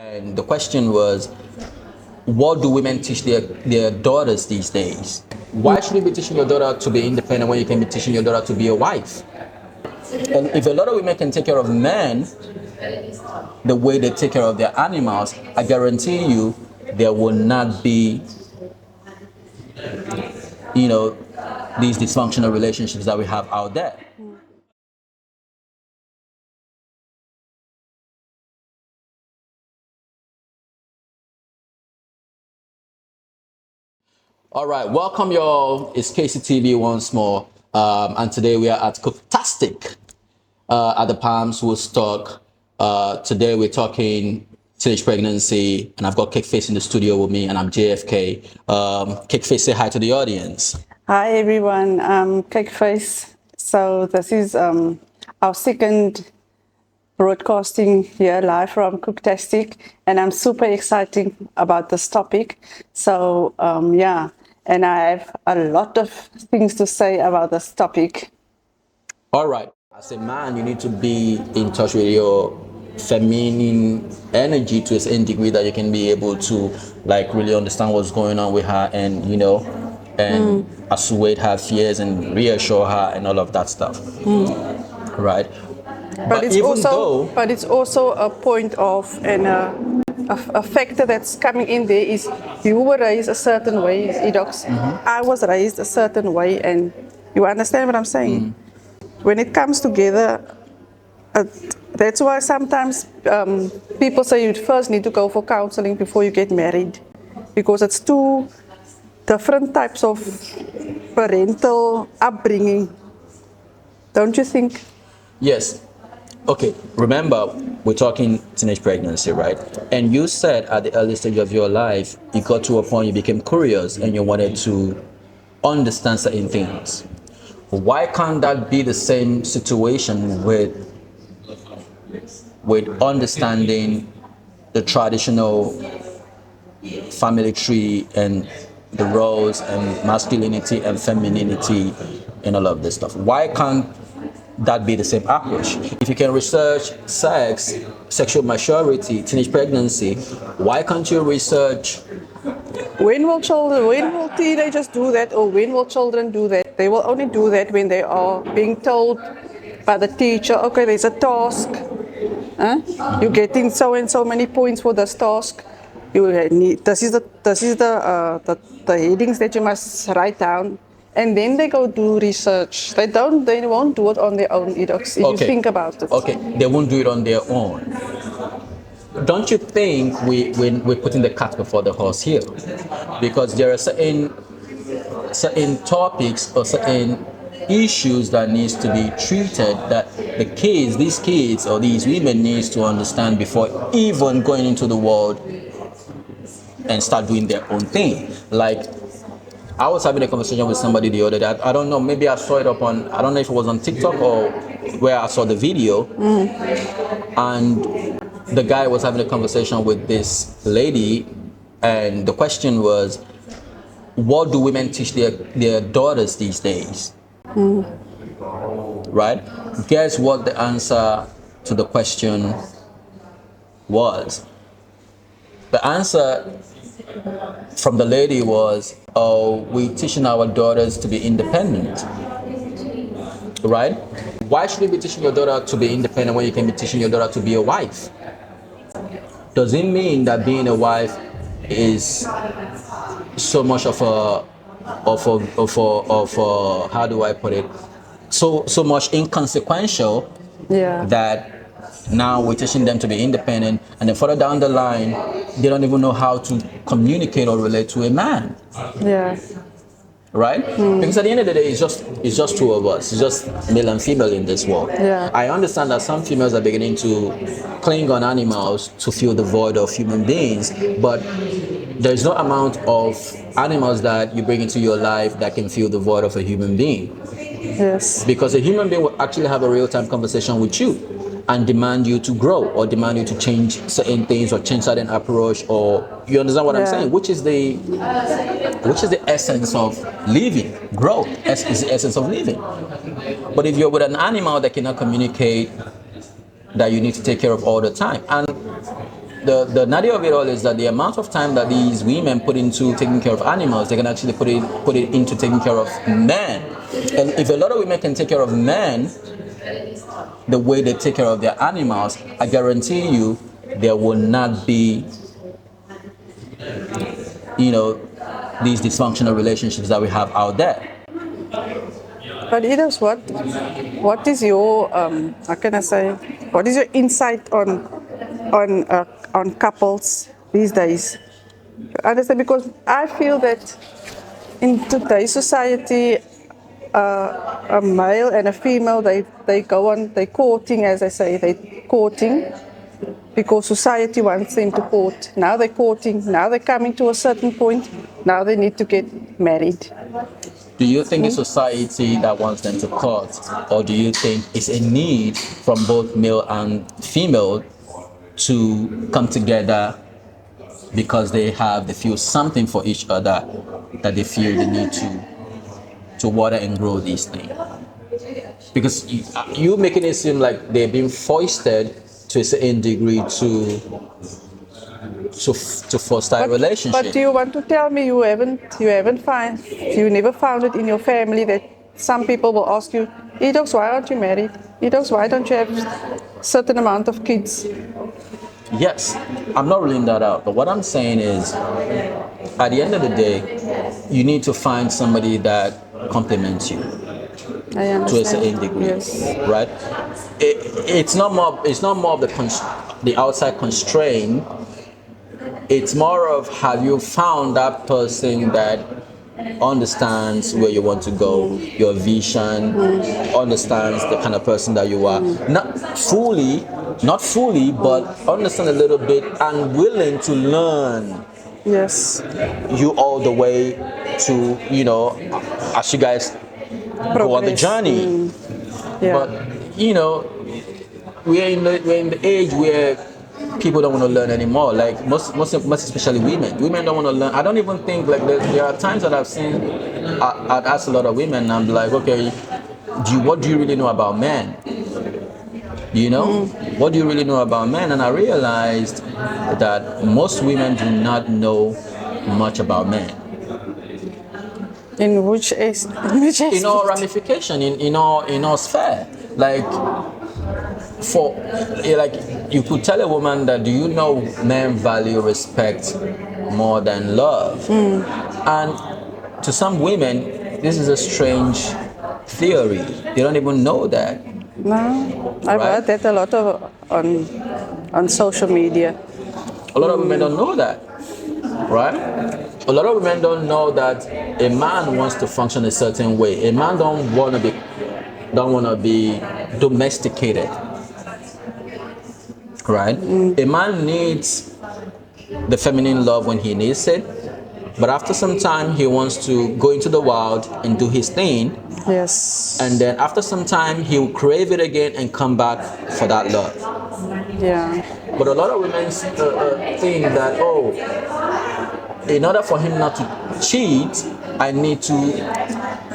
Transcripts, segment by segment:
And the question was, what do women teach their daughters these days? Why should you be teaching your daughter to be independent when you can be teaching your daughter to be a wife? And if a lot of women can take care of men the way they take care of their animals, I guarantee you there will not be, you know, these dysfunctional relationships that we have out there. All right, welcome y'all. It's KCTV once more, and today we are at Cooktastic at the Palms Woodstock. Today we're talking teenage pregnancy, and I've got Cakeface in the studio with me, and I'm JFK. Cakeface, say hi to the audience. Hi everyone, Cakeface. So this is our second broadcasting here live from Cooktastic, and I'm super excited about this topic. So yeah, and I have a lot of things to say about this topic. All right. As a man, you need to be in touch with your feminine energy to a certain degree that you can be able to like really understand what's going on with her and and assuage her fears and reassure her and all of that stuff. Right. But it's even also, though but it's also a point of and a factor that's coming in there is you were raised a certain way, Edox. I was raised a certain way, and you understand what I'm saying. When it comes together, that's why sometimes people say you first need to go for counseling before you get married, because it's two different types of parental upbringing. Don't you think? yes. Okay, remember, we're talking teenage pregnancy, right? And you said at the early stage of your life, you got to a point you became curious and you wanted to understand certain things. Why can't that be the same situation with understanding the traditional family tree and the roles and masculinity and femininity and all of this stuff? Why can't that be the same approach? If you can research sex, sexual maturity, teenage pregnancy, why can't you research? When will teenagers do that, or when will children do that? They will only do that when they are being told by the teacher, okay, there's a task. You're getting so and so many points for this task. You need, this is the headings that you must write down. And then they go do research. They won't do it on their own, Edox, if you think about it. Okay, they won't do it on their own. Don't you think we're putting the cart before the horse here? Because there are certain topics or certain issues that needs to be treated that these kids or these women needs to understand before even going into the world and start doing their own thing. Like, I was having a conversation with somebody the other day. I don't know, maybe I saw it up on, I don't know if it was on TikTok or where I saw the video. And the guy was having a conversation with this lady, and the question was, what do women teach their daughters these days? Right? Guess what the answer to the question was? The answer from the lady was, oh, we're teaching our daughters to be independent. Right? Why should you be teaching your daughter to be independent when you can be teaching your daughter to be a wife? Does it mean that being a wife is so much of a how do I put it? So much inconsequential that now we're teaching them to be independent, and then further down the line, they don't even know how to communicate or relate to a man. Yeah. Right? Because at the end of the day, it's just two of us. It's just male and female in this world. Yeah. I understand that some females are beginning to cling on animals to fill the void of human beings, but there's no amount of animals that you bring into your life that can fill the void of a human being. Yes. Because a human being will actually have a real-time conversation with you and demand you to grow or demand you to change certain things or change certain approach, or you understand what I'm saying, which is the essence of living. Growth is the essence of living. But if you're with an animal that cannot communicate, that you need to take care of all the time, and the nadir of it all is that the amount of time that these women put into taking care of animals, they can actually put it into taking care of men. And if a lot of women can take care of men the way they take care of their animals, I guarantee you there will not be, you know, these dysfunctional relationships that we have out there. But Edos, what is your how can I say? What is your insight on couples these days? Understand? Because I feel that in today's society, a male and a female they go on they courting, as I say, they courting because society wants them to court. Now they're courting. Now they're coming to a certain point. Now they need to get married. Do you think it's society that wants them to court, or do you think it's a need from both male and female to come together because they feel something for each other, that they feel the need to water and grow these things? Because you making it seem like they're being foisted to a certain degree to foster a relationship. But do you want to tell me you never found it in your family that some people will ask you, Edox, why aren't you married? Edox, why don't you have a certain amount of kids? Yes, I'm not ruling that out. But what I'm saying is, at the end of the day, you need to find somebody that complements you I understand. to a certain degree, Yes. right? It's not more of the outside constraint. It's more of, have you found that person that understands where you want to go, your vision, understands the kind of person that you are, not fully, but understand a little bit and willing to learn Yes. you all the way to, as you guys go on the Progress. journey. Yeah. But we're in the age where people don't want to learn anymore. Like most especially women. Women don't want to learn. I don't even think, like, there are times that I've seen. I'd ask a lot of women, and I'm like, okay, what do you really know about men? What do you really know about men? And I realized that most women do not know much about men. In which aspect? In all ramification, in all sphere. Like, you could tell a woman that, do you know men value respect more than love? And to some women, this is a strange theory. They don't even know that. No, I've Right? heard that a lot on social media. A lot of women don't know that, right? A lot of women don't know that a man wants to function a certain way. A man don't want to be domesticated, right? A man needs the feminine love when he needs it, but after some time he wants to go into the wild and do his thing, Yes. and then after some time he'll crave it again and come back for that love. Yeah. But a lot of women think that, in order for him not to cheat, I need to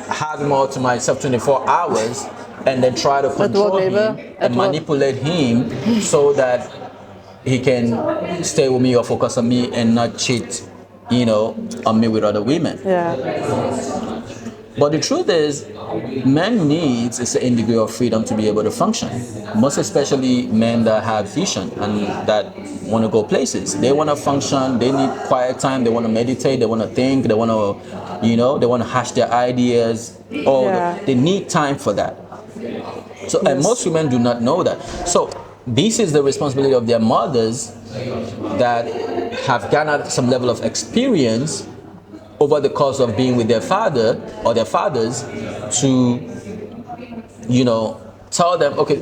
have him all to myself 24 hours and then try to control him and manipulate him so that he can stay with me or focus on me and not cheat, on me with other women. Yeah. But the truth is, men needs a certain degree of freedom to be able to function. Most especially men that have vision and that want to go places. They want to function. They need quiet time. They want to meditate. They want to think. They want to, they want to hash their ideas. They need time for that. So, and most women do not know that. So this is the responsibility of their mothers that have garnered some level of experience over the course of being with their father or their fathers to, tell them, okay,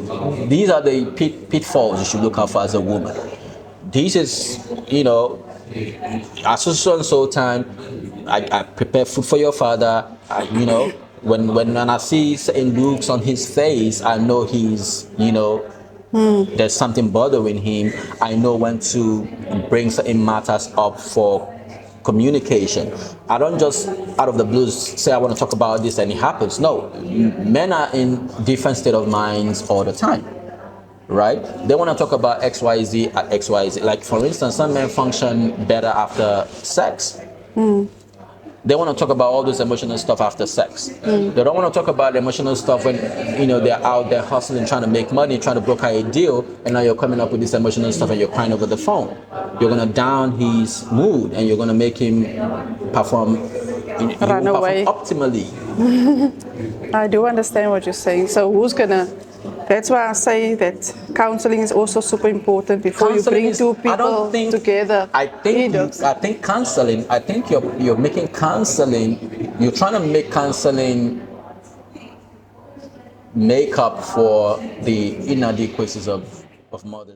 these are the pitfalls you should look out for as a woman. This is, at so and so time, I prepare food for your father. When I see certain looks on his face, I know he's, there's something bothering him. I know when to bring certain matters up for communication. I don't just out of the blues say I want to talk about this and it happens. No, men are in different state of minds all the time. right? They want to talk about XYZ at XYZ. Like, for instance, some men function better after sex. They want to talk about all this emotional stuff after sex. They don't want to talk about the emotional stuff when they're out there hustling, trying to make money, trying to broker a deal, and now you're coming up with this emotional stuff and you're crying over the phone. You're gonna down his mood and you're gonna make him perform, Run away. optimally. I do understand what you're saying. So that's why I say that counseling is also super important before you Counseling bring is- two I people don't think- together. I think counseling. I think you're making counseling. You're trying to make counseling make up for the inadequacies of modern.